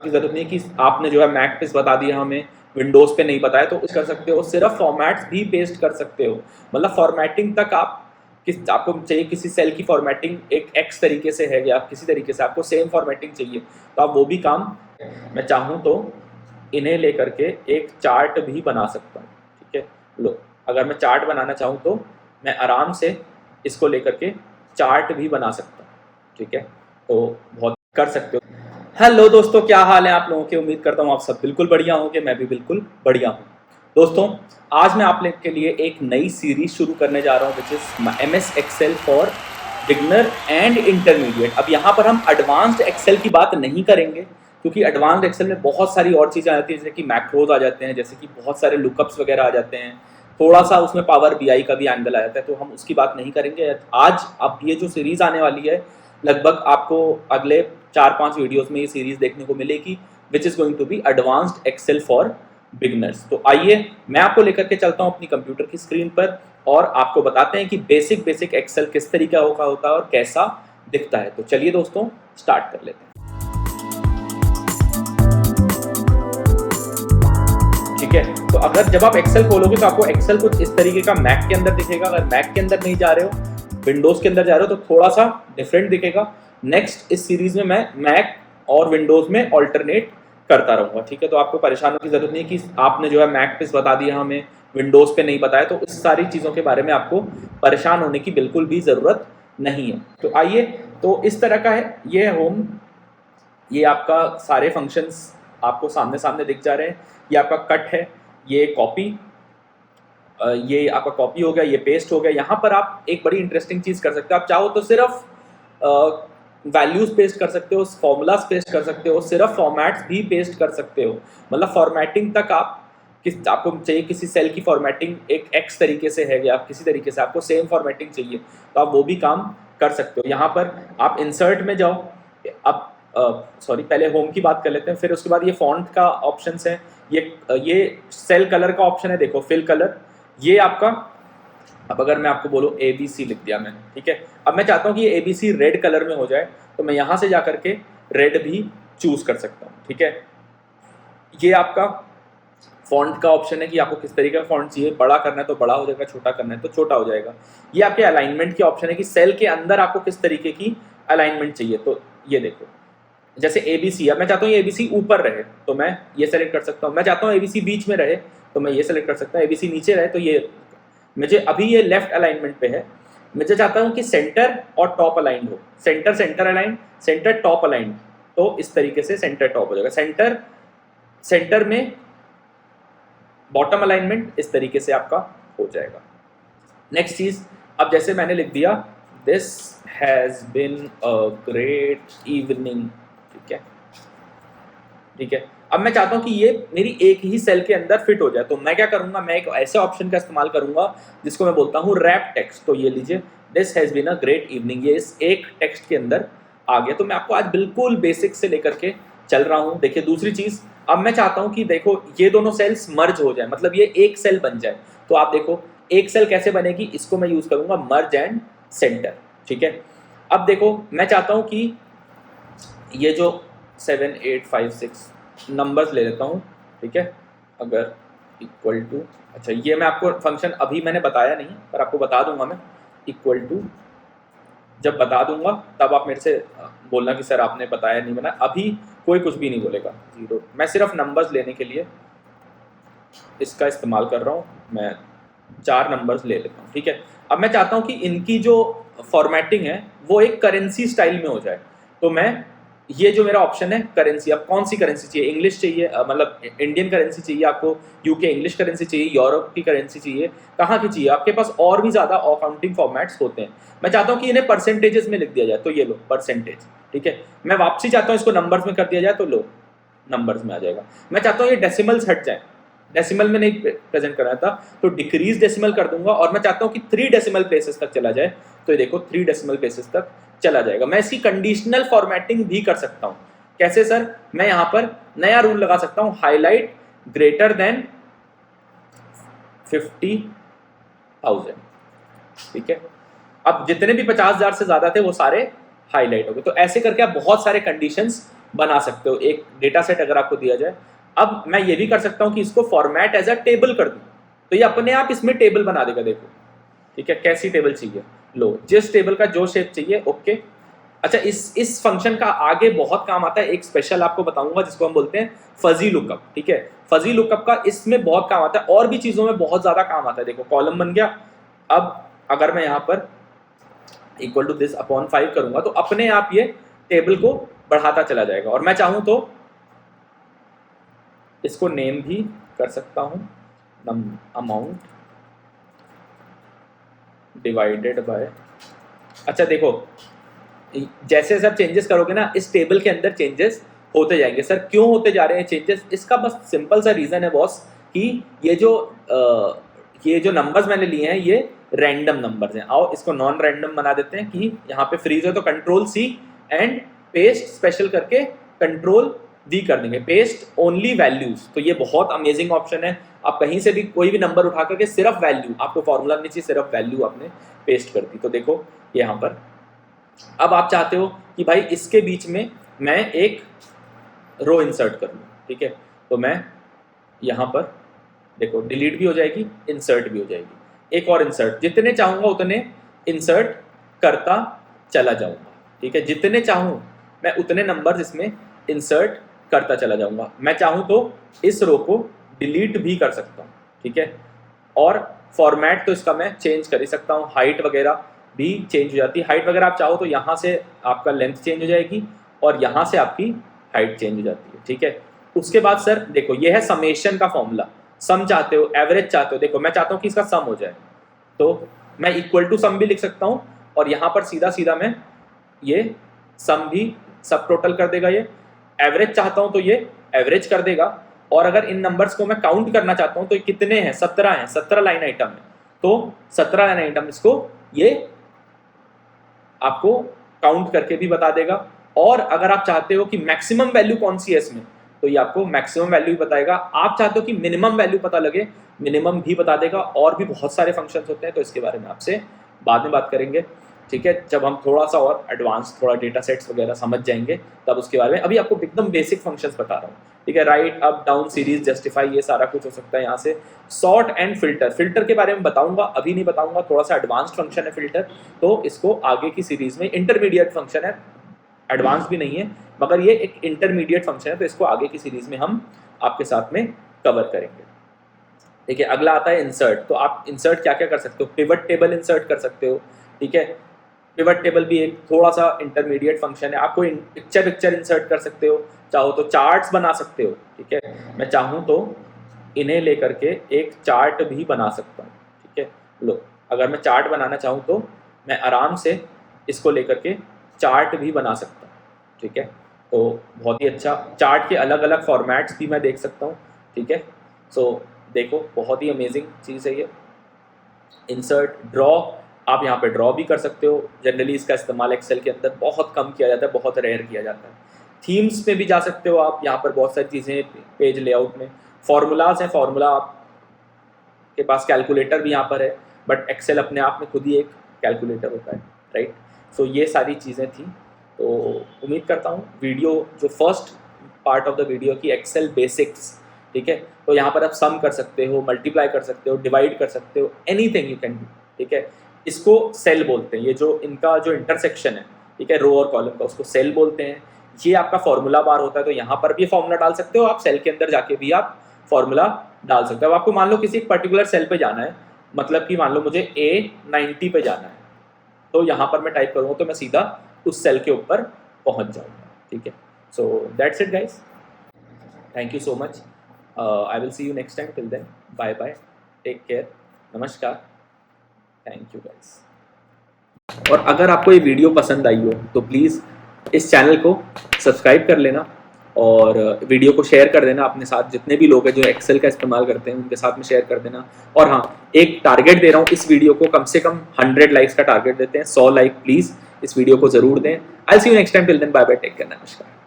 की जरूरत नहीं है कि आपने जो है मैक पे बता दिया हमें, विंडोज पे नहीं बताया, तो उस कर सकते हो। सिर्फ फॉर्मेट्स भी पेस्ट कर सकते हो, मतलब फॉर्मेटिंग तक आप आपको चाहिए किसी सेल की फॉर्मेटिंग एक एक्स तरीके से है या किसी तरीके से आपको सेम फॉर्मेटिंग चाहिए, तो आप वो भी काम, मैं चाहूँ तो इन्हें लेकर के एक चार्ट भी बना सकता हूँ। ठीक है, लो, अगर मैं चार्ट बनाना चाहूँ तो मैं आराम से इसको लेकर के चार्ट भी बना सकता हूँ। ठीक है, तो बहुत कर सकते हो। हेलो दोस्तों, क्या हाल है आप लोगों के? उम्मीद करता हूँ आप सब बिल्कुल बढ़िया होंगे, मैं भी बिल्कुल बढ़िया हूँ। दोस्तों, आज मैं आप लोग के लिए एक नई सीरीज शुरू करने जा रहा हूँ, which is MS Excel for beginner and intermediate. अब यहाँ पर हम एडवांस्ड एक्सेल की बात नहीं करेंगे, क्योंकि एडवांस्ड एक्सेल में बहुत सारी और चीज़ें आ जाती हैं, जैसे कि मैक्रोज आ जाते हैं, जैसे कि बहुत सारे लुकअप्स वगैरह आ जाते हैं, थोड़ा सा उसमें पावर BI का भी एंगल आ जाता है, तो हम उसकी बात नहीं करेंगे आज। अब ये जो सीरीज़ आने वाली है, लगभग आपको अगले 4-5 वीडियोस में ये सीरीज देखने को मिलेगी, which is going to be advanced Excel for beginners. तो आइए मैं आपको लेकर के चलता हूँ अपनी कंप्यूटर की स्क्रीन पर और आपको बताते हैं कि बेसिक एक्सेल किस तरीका का होता है और कैसा दिखता है। तो चलिए दोस्तों, स्टार्ट कर लेते हैं। ठीक है, तो अगर जब आप एक्सेल खोलोगे तो आपको एक्सेल कुछ इस तरीके का मैक के अंदर दिखेगा। अगर मैक के अंदर नहीं जा रहे हो, विंडोज के अंदर जा रहे हो, तो थोड़ा सा डिफरेंट दिखेगा। नेक्स्ट इस सीरीज में मैं मैक और विंडोज में ऑल्टरनेट करता रहूंगा। ठीक है, तो आपको परेशान होने की जरूरत नहीं है कि आपने जो है मैक पे बता दिया हमें, विंडोज पे नहीं बताया, तो इस सारी चीज़ों के बारे में आपको परेशान होने की बिल्कुल भी ज़रूरत नहीं है। तो आइए, तो इस तरह का है ये होम, ये आपका सारे फंक्शंस आपको सामने सामने दिख जा रहे हैं। ये आपका कट है, ये कॉपी, ये आपका कॉपी हो गया, ये पेस्ट हो गया। यहाँ पर आप एक बड़ी इंटरेस्टिंग चीज़ कर सकते हो, आप चाहो तो सिर्फ वैल्यूज पेस्ट कर सकते हो, फॉर्मूलाज पेस्ट कर सकते हो, सिर्फ फॉर्मेट्स भी पेस्ट कर सकते हो, मतलब फॉर्मेटिंग तक आप आपको चाहिए किसी सेल की फॉर्मेटिंग एक एक्स तरीके से है या किसी तरीके से आपको सेम फॉर्मेटिंग चाहिए, तो आप वो भी काम कर सकते हो। यहाँ पर आप इंसर्ट में जाओ। अब सॉरी, पहले होम की बात कर लेते हैं, फिर उसके बाद ये फॉन्ट का ऑप्शन है, ये सेल कलर का ऑप्शन है, देखो फिल कलर, ये आपका। अब अगर मैं आपको बोलूँ ABC लिख दिया मैंने, ठीक है, अब मैं चाहता हूँ कि ये ABC रेड कलर में हो जाए, तो मैं यहाँ से जा करके रेड भी चूज कर सकता हूँ। ठीक है, ये आपका फॉन्ट का ऑप्शन है कि आपको किस तरीके का फॉन्ट चाहिए, बड़ा करना है तो बड़ा हो जाएगा, छोटा करना है तो छोटा हो जाएगा। ये आपके अलाइनमेंट के ऑप्शन है कि सेल के अंदर आपको किस तरीके की अलाइनमेंट चाहिए। तो ये देखो, जैसे ABC, अब मैं चाहता हूँ ये ABC ऊपर रहे तो मैं ये सेलेक्ट कर सकता हूँ, मैं चाहता हूँ ABC बीच में रहे तो मैं ये सेलेक्ट कर सकता हूँ, ABC नीचे रहे तो ये, मुझे अभी ये लेफ्ट अलाइनमेंट पे है, मुझे चाहता हूँ कि सेंटर और टॉप अलाइन हो, centre centre align, centre top align, तो इस तरीके से सेंटर टॉप हो जाएगा, सेंटर सेंटर में बॉटम अलाइनमेंट इस तरीके से आपका हो जाएगा। नेक्स्ट चीज, अब जैसे मैंने लिख दिया this has been a great evening, ठीक है, ठीक है, अब मैं चाहता हूं कि ये मेरी एक ही सेल के अंदर फिट हो जाए, तो मैं क्या करूंगा, मैं एक ऐसे ऑप्शन का इस्तेमाल करूंगा जिसको मैं बोलता हूं रैप टेक्स्ट। तो ये लीजिए, this has been a great evening, ये इस एक टेक्स्ट के अंदर आ गया। तो मैं आपको आज बिल्कुल बेसिक से लेकर के चल रहा हूं। देखिए दूसरी चीज, अब मैं चाहता हूं कि देखो ये दोनों सेल्स मर्ज हो जाए, मतलब ये एक सेल बन जाए। तो आप देखो एक सेल कैसे बनेगी, इसको मैं यूज करूंगा मर्ज एंड सेंटर। ठीक है, अब देखो मैं चाहता हूं कि ये जो 7 8 5 6 नंबर्स ले लेता हूँ, ठीक है, अगर इक्वल टू, अच्छा ये मैं आपको फंक्शन अभी मैंने बताया नहीं पर आपको बता दूंगा मैं, इक्वल टू जब बता दूंगा तब आप मेरे से बोलना कि सर आपने बताया नहीं बनाया, अभी कोई कुछ भी नहीं बोलेगा। 0, मैं सिर्फ नंबर्स लेने के लिए इसका इस्तेमाल कर रहा हूँ, मैं 4 नंबर्स ले लेता हूँ। ठीक है, अब मैं चाहता हूँ कि इनकी जो फॉर्मेटिंग है वो एक करेंसी स्टाइल में हो जाए, तो मैं ये जो मेरा ऑप्शन है करेंसी, अब कौन सी करेंसी चाहिए, इंग्लिश चाहिए, मतलब इंडियन करेंसी चाहिए आपको, UK इंग्लिश करेंसी चाहिए, यूरोप की करेंसी चाहिए, कहाँ की चाहिए, आपके पास और भी ज़्यादा अकाउंटिंग फॉर्मेट्स होते हैं। मैं चाहता हूँ कि इन्हें परसेंटेजेस में लिख दिया जाए, तो ये लो परसेंटेज। ठीक है, मैं वापसी चाहता हूँ इसको नंबर्स में कर दिया जाए, तो लो नंबर्स में आ जाएगा। मैं चाहता हूँ ये डेसिमल्स हट जाए, डेसिमल में नहीं प्रेजेंट करना था तो डिक्रीज डेसिमल कर दूंगा, और मैं चाहता हूँ कि 3 डेसिमल प्लेसेस तक चला जाए, तो ये देखो 3 डेसिमल प्लेसेस तक चला जाएगा। मैं इसकी कंडीशनल फॉर्मेटिंग भी कर सकता हूँ। कैसे सर, मैं यहाँ पर नया रूल लगा सकता हूँ, हाईलाइट ग्रेटर देन 50,000। ठीक है, अब जितने भी 50,000 से ज्यादा थे वो सारे हाईलाइट हो गए। तो ऐसे करके आप बहुत सारे कंडीशंस बना सकते हो एक डेटा सेट अगर आपको दिया जाए। अब मैं ये भी कर सकता हूँ कि इसको फॉर्मेट एज अ टेबल कर दूँ, तो ये अपने आप इसमें टेबल बना देगा। देखो ठीक है, कैसी टेबल चाहिए, लो जिस टेबल का जो शेप चाहिए, ओके। अच्छा, इस फंक्शन का आगे बहुत काम आता है, एक स्पेशल आपको बताऊंगा जिसको हम बोलते हैं फजी लुकअप। ठीक है, फजी लुकअप का इसमें बहुत काम आता है, और भी चीजों में बहुत ज्यादा काम आता है। देखो कॉलम बन गया, अब अगर मैं यहाँ पर इक्वल टू दिस अपॉन 5 करूंगा तो अपने आप ये टेबल को बढ़ाता चला जाएगा। और मैं चाहूं तो इसको नेम भी कर सकता हूं, अमाउंट डिवाइडेड बाय। अच्छा देखो, जैसे जैसे आप चेंजेस करोगे ना, इस टेबल के अंदर चेंजेस होते जाएंगे। सर क्यों होते जा रहे हैं चेंजेस? इसका बस सिंपल सा रीजन है बॉस कि ये जो नंबर्स मैंने लिए हैं ये रैंडम नंबर्स हैं। आओ इसको नॉन रैंडम बना देते हैं कि यहाँ पे फ्रीज है तो control C and paste special करके कंट्रोल वी कर देंगे, पेस्ट ओनली वैल्यूज। तो ये बहुत अमेजिंग ऑप्शन है, आप कहीं से भी कोई भी नंबर उठा करके सिर्फ वैल्यू, आपको फॉर्मूला नहीं चाहिए, सिर्फ वैल्यू आपने पेस्ट कर दी। तो देखो यहाँ पर अब आप चाहते हो कि भाई इसके बीच में मैं एक रो इंसर्ट कर लूँ, ठीक है, तो मैं यहाँ पर देखो डिलीट भी हो जाएगी, इंसर्ट भी हो जाएगी, एक और इंसर्ट, जितने चाहूँगा उतने इंसर्ट करता चला जाऊँगा। ठीक है, जितने चाहूँ मैं उतने नंबर्स इसमें इंसर्ट करता चला जाऊँगा। मैं चाहूँ तो इस रो को डिलीट भी कर सकता हूँ, ठीक है, और फॉर्मेट तो इसका मैं चेंज कर ही सकता हूँ, हाइट वगैरह भी चेंज हो जाती है। हाइट वगैरह आप चाहो तो यहाँ से आपका लेंथ चेंज हो जाएगी और यहाँ से आपकी हाइट चेंज हो जाती है। ठीक है, उसके बाद सर देखो ये है समेशन का फॉर्मूला। सम चाहते हो, एवरेज चाहते हो, देखो मैं चाहता हूँ कि इसका सम हो जाए तो मैं इक्वल टू सम भी लिख सकता हूँ और यहाँ पर सीधा सीधा मैं ये सम भी सब टोटल कर देगा। ये एवरेज चाहता हूँ तो ये एवरेज कर देगा। और अगर इन नंबर्स को मैं काउंट करना चाहता हूँ तो कितने हैं, 17 हैं, 17 लाइन आइटम है, तो 17 लाइन आइटम इसको ये आपको काउंट करके भी बता देगा। और अगर आप चाहते हो कि मैक्सिमम वैल्यू कौन सी है इसमें, तो ये आपको मैक्सिमम वैल्यू भी बताएगा। आप चाहते हो कि मिनिमम वैल्यू पता लगे, मिनिमम भी बता देगा। और भी बहुत सारे फंक्शंस होते हैं, तो इसके बारे में आपसे बाद में बात करेंगे। ठीक है, जब हम थोड़ा सा और एडवांस थोड़ा डेटा सेट्स वगैरह समझ जाएंगे तब उसके बारे में। अभी आपको एकदम बेसिक फंक्शंस बता रहा हूँ। ठीक है, right, up, down, series, justify, ये सारा कुछ हो सकता है यहाँ से। सॉर्ट एंड फिल्टर, फिल्टर के बारे में बताऊंगा, अभी नहीं बताऊंगा, थोड़ा सा एडवांस्ड फंक्शन है फिल्टर, तो इसको आगे की सीरीज में, इंटरमीडिएट फंक्शन है, एडवांस भी नहीं है मगर ये एक इंटरमीडिएट फंक्शन है, तो इसको आगे की सीरीज में हम आपके साथ में कवर करेंगे। ठीक है, अगला आता है इंसर्ट। तो आप इंसर्ट क्या क्या कर सकते हो, पिवट टेबल इंसर्ट कर सकते हो। ठीक है, पिवट टेबल भी एक थोड़ा सा इंटरमीडिएट फंक्शन है। आपको पिक्चर इंसर्ट कर सकते हो, चाहो तो चार्ट्स बना सकते हो। ठीक है, मैं चाहूँ तो इन्हें लेकर के एक चार्ट भी बना सकता हूँ। ठीक है, लो अगर मैं चार्ट बनाना चाहूँ तो मैं आराम से इसको लेकर के चार्ट भी बना सकता हूँ। ठीक है, तो बहुत ही अच्छा, चार्ट के अलग अलग फॉर्मेट्स भी मैं देख सकता हूँ। ठीक है, सो देखो बहुत ही अमेजिंग चीज़ है ये इंसर्ट। ड्रॉ, आप यहाँ पे ड्रॉ भी कर सकते हो। जनरली इसका इस्तेमाल एक्सेल के अंदर बहुत कम किया जाता है, बहुत रेयर किया जाता है। थीम्स में भी जा सकते हो आप, यहाँ पर बहुत सारी चीज़ें, पेज लेआउट में फॉर्मूलाज हैं, फॉर्मूला आपके पास, कैलकुलेटर भी यहाँ पर है, बट एक्सेल अपने आप में खुद ही एक कैलकुलेटर होता है, राइट। सो ये सारी चीज़ें थी। तो उम्मीद करता हूँ वीडियो जो first part of the video की एक्सेल बेसिक्स, ठीक है, तो यहाँ पर आप सम कर सकते हो, मल्टीप्लाई कर सकते हो, डिवाइड कर सकते हो, एनीथिंग यू कैन डू। ठीक है, इसको सेल बोलते हैं, ये जो इनका जो इंटरसेक्शन है, ठीक है, रो और कॉलम का, उसको सेल बोलते हैं। ये आपका फॉर्मूला बार होता है, तो यहाँ पर भी फॉर्मूला डाल सकते हो आप, सेल के अंदर जाके भी आप फॉर्मूला डाल सकते हो। अब आपको मान लो किसी एक पर्टिकुलर सेल पे जाना है, मतलब कि मान लो मुझे A90 पे जाना है, तो यहाँ पर मैं टाइप करूँगा तो मैं सीधा उस सेल के ऊपर पहुँच जाऊँगा। ठीक है, so that's it guys, thank you so much, I will see you next time, till then bye bye, take care, नमस्कार, थैंक यू गाइस। और अगर आपको ये वीडियो पसंद आई हो तो प्लीज़ इस चैनल को सब्सक्राइब कर लेना और वीडियो को शेयर कर देना अपने साथ, जितने भी लोग हैं जो एक्सेल का इस्तेमाल करते हैं उनके साथ में शेयर कर देना। और हाँ, एक टारगेट दे रहा हूँ इस वीडियो को, कम से कम 100 लाइक्स का टारगेट देते हैं, 100 लाइक प्लीज़ इस वीडियो को ज़रूर दें। I see you next time, till then bye bye, take care, नमस्कार।